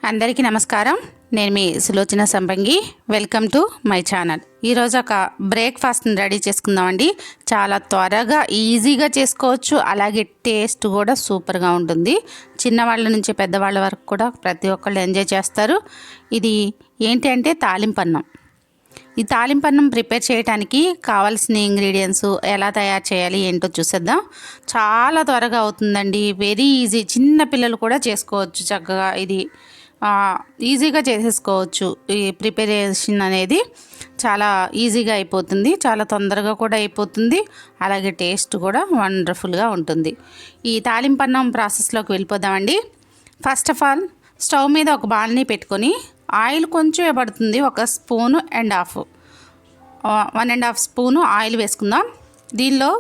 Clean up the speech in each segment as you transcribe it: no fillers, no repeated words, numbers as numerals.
అందరికీ నమస్కారం. నేను మీ సులోచన సంపంగి. Welcome to my channel. ఈరోజు ఒక బ్రేక్ఫాస్ట్ని రెడీ చేసుకుందామండి. చాలా త్వరగా ఈజీగా చేసుకోవచ్చు, అలాగే టేస్ట్ కూడా సూపర్గా ఉంటుంది. చిన్నవాళ్ళ నుంచి పెద్దవాళ్ళ వరకు కూడా ప్రతి ఒక్కళ్ళు ఎంజాయ్ చేస్తారు. ఇది ఏంటి అంటే తాలింపన్నం. ఈ తాలింపన్నం ప్రిపేర్ చేయడానికి కావాల్సిన ఇంగ్రీడియంట్స్ ఎలా తయారు చేయాలి ఏంటో చూసేద్దాం. చాలా త్వరగా అవుతుందండి, వెరీ ఈజీ. చిన్న పిల్లలు కూడా చేసుకోవచ్చు చక్కగా. ఇది ఈజీగా చేసేసుకోవచ్చు. ఈ ప్రిపరేషన్ అనేది చాలా ఈజీగా అయిపోతుంది, చాలా తొందరగా కూడా అయిపోతుంది, అలాగే టేస్ట్ కూడా వండర్ఫుల్గా ఉంటుంది. ఈ తాలింపన్నం ప్రాసెస్లోకి వెళ్ళిపోదామండి. ఫస్ట్ ఆఫ్ ఆల్ స్టవ్ మీద ఒక బాల్ని పెట్టుకొని ఆయిల్ కొంచెం పడుతుంది, 1.5 స్పూను 1.5 స్పూను ఆయిల్ వేసుకుందాం. దీనిలో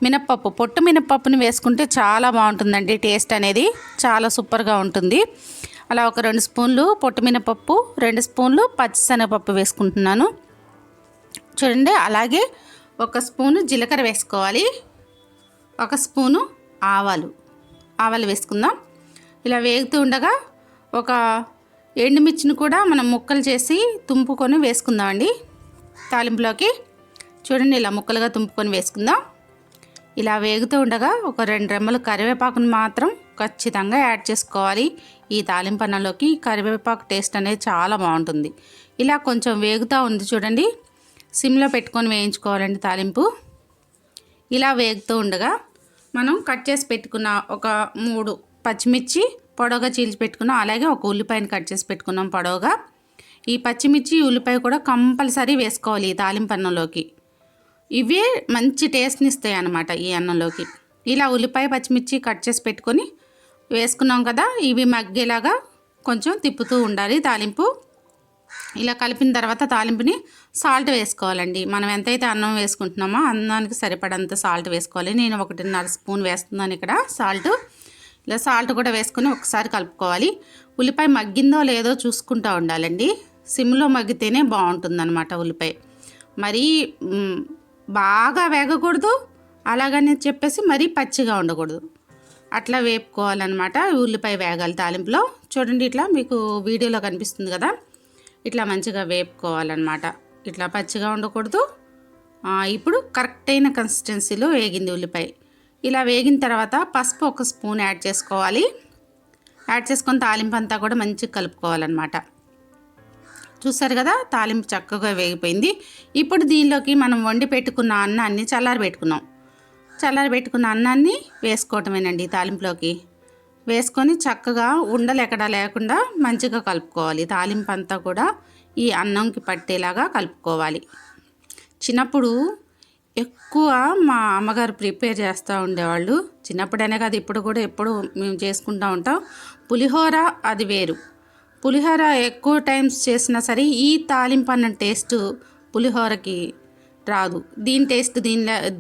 మినప్పప్పు, పొట్టు మినప్పప్పుని వేసుకుంటే చాలా బాగుంటుందండి. టేస్ట్ అనేది చాలా సూపర్గా ఉంటుంది. అలా ఒక 2 స్పూన్లు పొట్టు మినపప్పు, 2 స్పూన్లు పచ్చిశనగపప్పు వేసుకుంటున్నాను చూడండి. అలాగే 1 స్పూను జీలకర్ర వేసుకోవాలి, 1 స్పూను ఆవాలు వేసుకుందాం. ఇలా వేగుతూ ఉండగా ఒక ఎండుమిర్చిని కూడా మనం ముక్కలు చేసి తుంపుకొని వేసుకుందామండి తాలింపులోకి. చూడండి, ఇలా ముక్కలుగా తుంపుకొని వేసుకుందాం. ఇలా వేగుతూ ఉండగా ఒక 2 రెమ్మలు కరివేపాకును మాత్రం ఖచ్చితంగా యాడ్ చేసుకోవాలి. ఈ తాలింపన్నంలోకి కరివేపాకు టేస్ట్ అనేది చాలా బాగుంటుంది. ఇలా కొంచెం వేగుతూ ఉంది చూడండి, సిమ్లో పెట్టుకొని వేయించుకోవాలండి తాలింపు. ఇలా వేగుతూ ఉండగా మనం కట్ చేసి పెట్టుకున్న ఒక 3 పచ్చిమిర్చి పొడవుగా చీల్చి పెట్టుకున్నాం, అలాగే ఒక ఉల్లిపాయను కట్ చేసి పెట్టుకున్నాం పొడవుగా. ఈ పచ్చిమిర్చి ఉల్లిపాయ కూడా కంపల్సరీ వేసుకోవాలి ఈ తాలింపన్నంలోకి. ఇవే మంచి టేస్ట్ని ఇస్తాయి అన్నమాట ఈ అన్నంలోకి. ఇలా ఉల్లిపాయ పచ్చిమిర్చి కట్ చేసి పెట్టుకొని వేసుకున్నాం కదా, ఇవి మగ్గేలాగా కొంచెం తిప్పుతూ ఉండాలి తాలింపు. ఇలా కలిపిన తర్వాత తాలింపుని సాల్ట్ వేసుకోవాలండి. మనం ఎంతైతే అన్నం వేసుకుంటున్నామో అన్నానికి సరిపడంత సాల్ట్ వేసుకోవాలి. నేను 1.5 స్పూన్ వేస్తున్నాను ఇక్కడ సాల్ట్. ఇలా సాల్ట్ కూడా వేసుకొని ఒకసారి కలుపుకోవాలి. ఉల్లిపాయ మగ్గిందో లేదో చూసుకుంటూ ఉండాలండి. సిమ్లో మగ్గితేనే బాగుంటుందన్నమాట ఉల్లిపాయ. మరీ బాగా వేగకూడదు, అలాగని చెప్పేసి మరీ పచ్చిగా ఉండకూడదు. అట్లా వేపుకోవాలన్నమాట. ఉల్లిపాయ వేగాలి తాలింపులో. చూడండి, ఇట్లా మీకు వీడియోలో కనిపిస్తుంది కదా, ఇట్లా మంచిగా వేపుకోవాలన్నమాట. ఇట్లా పచ్చిగా ఉండకూడదు. ఇప్పుడు కరెక్ట్ అయిన కన్సిస్టెన్సీలో వేగింది ఉల్లిపాయ. ఇలా వేగిన తర్వాత పసుపు 1 స్పూన్ యాడ్ చేసుకోవాలి. యాడ్ చేసుకొని తాలింపు అంతా కూడా మంచిగా కలుపుకోవాలన్నమాట. చూసారు కదా, తాలింపు చక్కగా వేగిపోయింది. ఇప్పుడు దీనిలోకి మనం వండి పెట్టుకున్న అన్నాన్ని చల్లారబెట్టుకున్న అన్నాన్ని వేసుకోవటమేనండి తాలింపులోకి. వేసుకొని చక్కగా ఉండలు ఎక్కడా లేకుండా మంచిగా కలుపుకోవాలి. తాలింపు అంతా కూడా ఈ అన్నంకి పట్టేలాగా కలుపుకోవాలి. చిన్నప్పుడు ఎక్కువ మా అమ్మగారు ప్రిపేర్ చేస్తూ ఉండేవాళ్ళు. చిన్నప్పుడనే కాదు, ఇప్పుడు కూడా ఎప్పుడు మేము చేసుకుంటూ ఉంటాం. పులిహోర అది వేరు. పులిహోర ఎక్కువ టైమ్స్ చేసినా సరే ఈ తాలింపు అన్నం టేస్ట్ పులిహోరకి రాదు. దీని టేస్ట్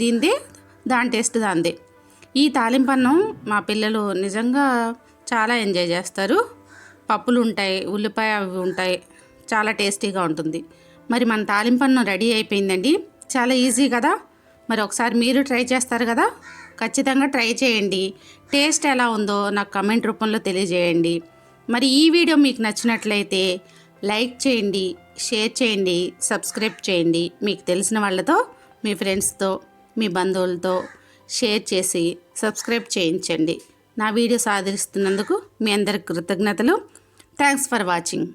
దీనిదే, దాని టేస్ట్ దాందే. ఈ తాలింపు అన్నం మా పిల్లలు నిజంగా చాలా ఎంజాయ్ చేస్తారు. పప్పులు ఉంటాయి, ఉల్లిపాయ అవి ఉంటాయి, చాలా టేస్టీగా ఉంటుంది. మరి మన తాలింపు అన్నం రెడీ అయిపోయిందండి. చాలా ఈజీ కదా. మరి ఒకసారి మీరు ట్రై చేస్తారు కదా, ఖచ్చితంగా ట్రై చేయండి. టేస్ట్ ఎలా ఉందో నాకు కమెంట్ రూపంలో తెలియజేయండి. మరి ఈ వీడియో మీకు నచ్చినట్లయితే లైక్ చేయండి, షేర్ చేయండి, సబ్స్క్రైబ్ చేయండి. మీకు తెలిసిన వాళ్ళతో, మీ ఫ్రెండ్స్తో, మీ బంధువులతో షేర్ చేసి సబ్స్క్రైబ్ చేయించండి. నా వీడియోస్ ఆదరిస్తున్నందుకు మీ అందరికి కృతజ్ఞతలు. Thanks for watching.